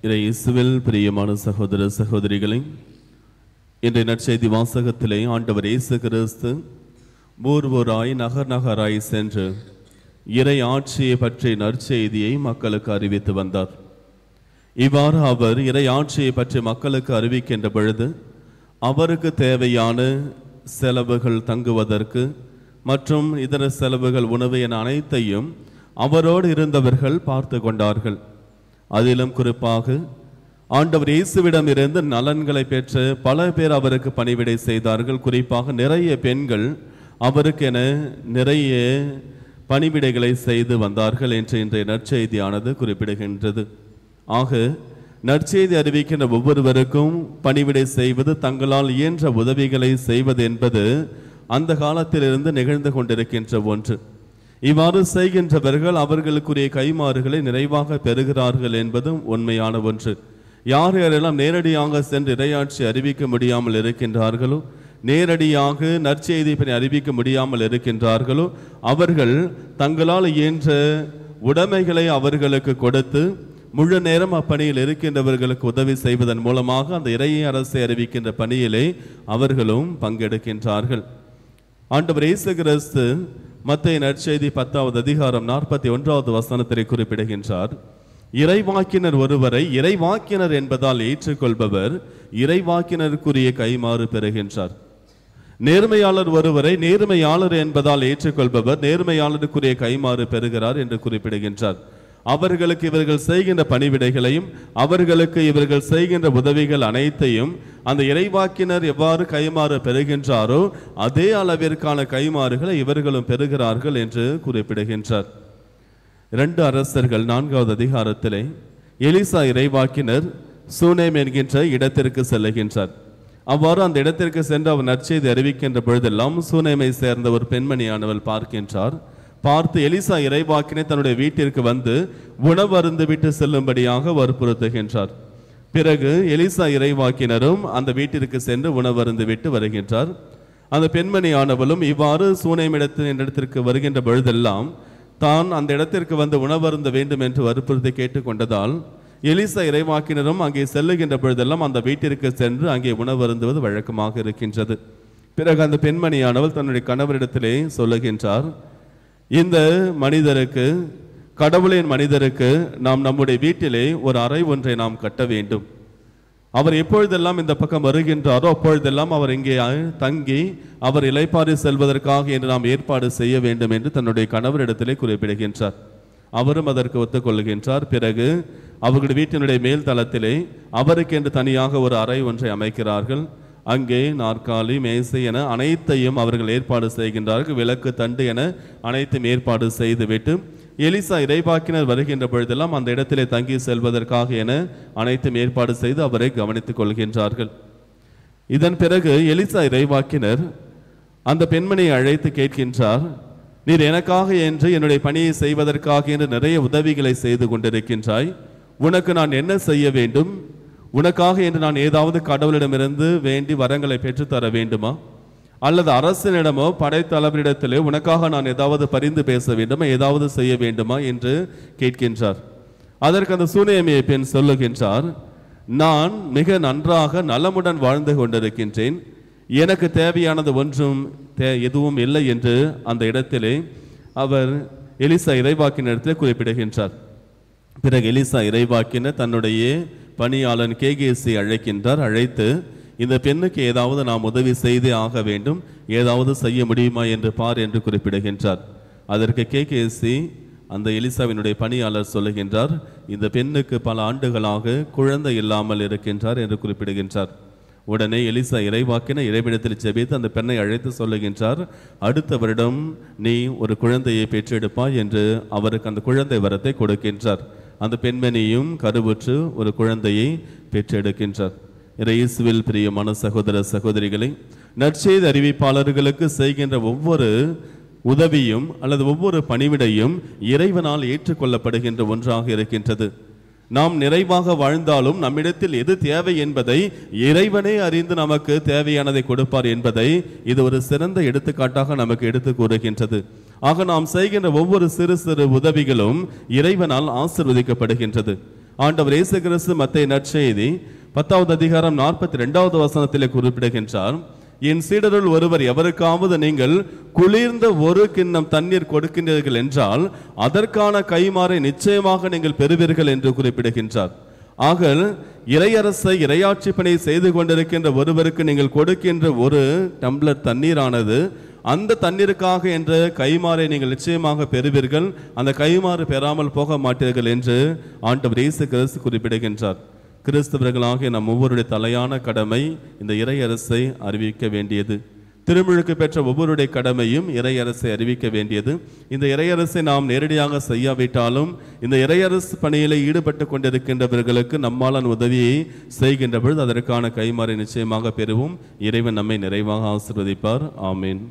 இயேசுவில் பிரியமான சகோதர சகோதரிகளே, இன்றைய நற்செய்தி வாசகத்திலே ஆண்டவர் இயேசு கிறிஸ்து ஊராய் நகர் நகராய் சென்று இறை ஆட்சியை பற்றிய நற்செய்தியை மக்களுக்கு அறிவித்து வந்தார். இவ்வாறு அவர் இறை ஆட்சியை பற்றி மக்களுக்கு அறிவிக்கின்ற பொழுது அவருக்கு தேவையான செலவுகள் தங்குவதற்கு மற்றும் இதர செலவுகள், உணவு என அனைத்தையும் அவரோடு இருந்தவர்கள் பார்த்து கொண்டார்கள். அதிலும் குறிப்பாக ஆண்டவர் இயேசுவிடம் இருந்து நலன்களை பெற்று பல பேர் அவருக்கு பணிவிடை செய்தார்கள். குறிப்பாக நிறைய பெண்கள் அவருக்கென நிறைய பணிவிடைகளை செய்து வந்தார்கள் என்று இன்றைய நற்செய்தியானது குறிப்பிடுகின்றது. ஆக நற்செய்தி அறிவிக்கின்ற ஒவ்வொருவருக்கும் பணிவிடை செய்வது, தங்களால் இயன்ற உதவிகளை செய்வது என்பது அந்த காலத்திலிருந்து நிகழ்ந்து கொண்டிருக்கின்ற ஒன்று. இவ்வாறு செய்கின்றவர்கள் அவர்களுக்குரிய கைமாறுகளை நிறைவாக பெறுகிறார்கள் என்பதும் உண்மையான ஒன்று. யார் யாரெல்லாம் நேரடியாக சென்று இறையாட்சி அறிவிக்க முடியாமல் இருக்கின்றார்களோ, நேரடியாக நற்செய்தி பற்றி அறிவிக்க முடியாமல் இருக்கின்றார்களோ, அவர்கள் தங்களால் இயன்ற உடைமைகளை அவர்களுக்கு கொடுத்து முழு நேரம் அப்பணியில் இருக்கின்றவர்களுக்கு உதவி செய்வதன் மூலமாக அந்த இறை அரசை அறிவிக்கின்ற பணியிலே அவர்களும் பங்கெடுக்கின்றார்கள். ஆண்டவர் இயேசு கிறிஸ்து மத்தேயு நற்செய்தி 10வது அதிகாரம் 41வது வசனத்தை குறிப்பிடுகின்றார். இறைவாக்கினர் ஒருவரை இறைவாக்கினர் என்பதால் ஏற்றுக்கொள்பவர் இறைவாக்கினருக்குரிய கைமாறு பெறுகின்றார். நேர்மையாளர் ஒருவரை நேர்மையாளர் என்பதால் ஏற்றுக்கொள்பவர் நேர்மையாளருக்குரிய கைமாறு பெறுகிறார் என்று குறிப்பிடுகின்றார். அவர்களுக்கு இவர்கள் செய்கின்ற பணிவிடைகளையும் அவர்களுக்கு இவர்கள் செய்கின்ற உதவிகள் அனைத்தையும் அந்த இறைவாக்கினர் எவ்வாறு கைமாறு பெறுகின்றாரோ அதே அளவிற்கான கைமாறுகளை இவர்களும் பெறுகிறார்கள் என்று குறிப்பிடுகின்றார். 2 அரசர்கள் 4வது அதிகாரத்திலே எலிசா இறைவாக்கினர் சூனேம் என்கின்ற இடத்திற்கு செல்லுகின்றார். அவ்வாறு அந்த இடத்திற்கு சென்று அவர் நற்செய்தி அறிவிக்கின்ற பொழுதெல்லாம் சூனேமை சேர்ந்த ஒரு பெண்மணியானவள் பார்த்து எலிசா இறைவாக்கினை தன்னுடைய வீட்டிற்கு வந்து உணவு அருந்து விட்டு செல்லும்படியாக வற்புறுத்துகின்றார். பிறகு எலிசா இறைவாக்கினரும் அந்த வீட்டிற்கு சென்று உணவு அருந்து விட்டு வருகின்றார். அந்த பெண்மணியானவளும் இவ்வாறு சூனேம் இடத்திற்கு வருகின்ற பொழுதெல்லாம் தான் அந்த இடத்திற்கு வந்து உணவு அருந்த வேண்டும் என்று வற்புறுத்தி கேட்டுக்கொண்டதால் எலிசா இறைவாக்கினரும் அங்கே செல்லுகின்ற பொழுதெல்லாம் அந்த வீட்டிற்கு சென்று அங்கே உணவு அருந்துவது வழக்கமாக இருக்கின்றது. பிறகு அந்த பெண்மணியானவள் தன்னுடைய கணவரிடத்திலே சொல்லுகின்றார், இந்த மனிதருக்கு, கடவுளின் மனிதருக்கு நாம் நம்முடைய வீட்டிலே ஒரு அறை ஒன்றை நாம் கட்ட வேண்டும். அவர் எப்பொழுதெல்லாம் இந்த பக்கம் வருகின்றாரோ அப்பொழுதெல்லாம் அவர் இங்கே தங்கி அவர் இளைப்பாறி செல்வதற்காக என்று நாம் ஏற்பாடு செய்ய வேண்டும் என்று தன்னுடைய கணவரிடத்திலே குறிப்பிடுகின்றார். அவரும் அதற்கு ஒத்துக்கொள்கின்றார். பிறகு அவர்களுடைய வீட்டினுடைய மேல் தளத்திலே அவருக்கு என்று தனியாக ஒரு அறை ஒன்றை அமைக்கிறார்கள். அங்கே நாற்காலி, மேசை என அனைத்தையும் அவர்கள் ஏற்பாடு செய்கின்றார்கள். விளக்கு, தண்டு என அனைத்தும் ஏற்பாடு செய்துவிட்டு எலிசா இறைவாக்கினர் வருகின்ற பொழுதெல்லாம் அந்த இடத்திலே தங்கி செல்வதற்காக என அனைத்தும் ஏற்பாடு செய்து அவரை கவனித்துக் கொள்கின்றார்கள். இதன் பிறகு எலிசா இறைவாக்கினர் அந்த பெண்மணியை அழைத்து கேட்கின்றார், நீர் எனக்காக என்று என்னுடைய பணியை செய்வதற்காக என்று நிறைய உதவிகளை செய்து கொண்டிருக்கின்றாய். உனக்கு நான் என்ன செய்ய வேண்டும்? உனக்காக என்று நான் ஏதாவது கடவுளிடமிருந்து வேண்டி வரங்களை பெற்றுத்தர வேண்டுமா? அல்லது அரசனிடமோ படைத்தலைவரிடத்திலே உனக்காக நான் ஏதாவது பரிந்து பேச வேண்டுமா, ஏதாவது செய்ய வேண்டுமா என்று கேட்கின்றார். அதற்கு அந்த சூனேமிய பெண் சொல்லுகின்றார், நான் மிக நன்றாக நலமுடன் வாழ்ந்து கொண்டிருக்கின்றேன், எனக்கு தேவையானது ஒன்றும் எதுவும் இல்லை என்று அந்த இடத்திலே அவர் எலிசா இறைவாக்கினரிடத்தில் குறிப்பிடுகின்றார். பிறகு எலிசா இறைவாக்கினர் தன்னுடைய பணியாளன் கேகேசி அழைக்கின்றார். அழைத்து இந்த பெண்ணுக்கு ஏதாவது நாம் உதவி செய்தே ஆக வேண்டும், ஏதாவது செய்ய முடியுமா என்று பார் என்று குறிப்பிடுகின்றார். அதற்கு கேகேசி அந்த எலிசாவினுடைய பணியாளர் சொல்லுகின்றார், இந்த பெண்ணுக்கு பல ஆண்டுகளாக குழந்தை இல்லாமல் இருக்கின்றார் என்று குறிப்பிடுகின்றார். உடனே எலிசா இறைவாக்கின இறைவிடத்தில் ஜெபித்து அந்த பெண்ணை அழைத்து சொல்லுகின்றார், அடுத்த வருடம் நீ ஒரு குழந்தையை பெற்றெடுப்பாய் என்று அவருக்கு அந்த குழந்தை வரத்தை கொடுக்கின்றார். அந்த பெண்மணியும் கருவுற்று ஒரு குழந்தையை பெற்றெடுக்கின்றார். இயேசுவில் பிரியமான சகோதர சகோதரிகளை, நற்செய்தி அறிவிப்பாளர்களுக்கு செய்கின்ற ஒவ்வொரு உதவியும் அல்லது ஒவ்வொரு பணிவிடையும் இறைவனால் ஏற்றுக்கொள்ளப்படுகின்ற ஒன்றாக இருக்கின்றது. நாம் நிறைவாக வாழ்ந்தாலும் நம்மிடத்தில் எது தேவை என்பதை இறைவனே அறிந்து நமக்கு தேவையானதை கொடுப்பார் என்பதை இது ஒரு சிறந்த எடுத்துக்காட்டாக நமக்கு எடுத்து கூறுகின்றது. ஆக நாம் செய்கின்ற ஒவ்வொரு சிறு சிறு உதவிகளும் இறைவனால் ஆசீர்வதிக்கப்படுகின்றது. ஆண்டவர் இயேசு கிறிஸ்து மத்தேயு நற்செய்தி 10வது அதிகாரம் 42வது வசனத்திலே குறிப்பிடுகின்றார், என் சீடருள் ஒருவர் எவருக்காவது நீங்கள் குளிர்ந்த ஒரு கிண்ணம் தண்ணீர் கொடுக்கின்றீர்கள் என்றால் அதற்கான கைமாறை நிச்சயமாக நீங்கள் பெறுவீர்கள் என்று குறிப்பிடுகின்றார். ஆகல் இறையரசை இறையாட்சி பணி செய்து கொண்டிருக்கின்ற ஒருவருக்கு நீங்கள் கொடுக்கின்ற ஒரு டம்ளர் தண்ணீரானது அந்த தண்ணீருக்காக என்ற கைமாறை நீங்கள் நிச்சயமாக பெறுவீர்கள், அந்த கைமாறு பெறாமல் போக மாட்டீர்கள் என்று ஆண்டவர் இயேசு கிறிஸ்து குறிப்பிடுகின்றார். கிறிஸ்தவர்களாகிய நம் ஒவ்வொருடைய தலையான கடமை இந்த இறையரசை அறிவிக்க வேண்டியது. திருமுழுக்கு பெற்ற ஒவ்வொருடைய கடமையும் இறையரசை அறிவிக்க வேண்டியது. இந்த இறையரசை நாம் நேரடியாக செய்யாவிட்டாலும் இந்த இறையரசு பணியில் ஈடுபட்டு கொண்டிருக்கின்றவர்களுக்கு நம்மால் உதவியை செய்கின்ற பொழுது அதற்கான கைமாறை நிச்சயமாக பெறுவோம். இறைவன் நம்மை நிறைவாக ஆசீர்வதிப்பார். ஆமீன்.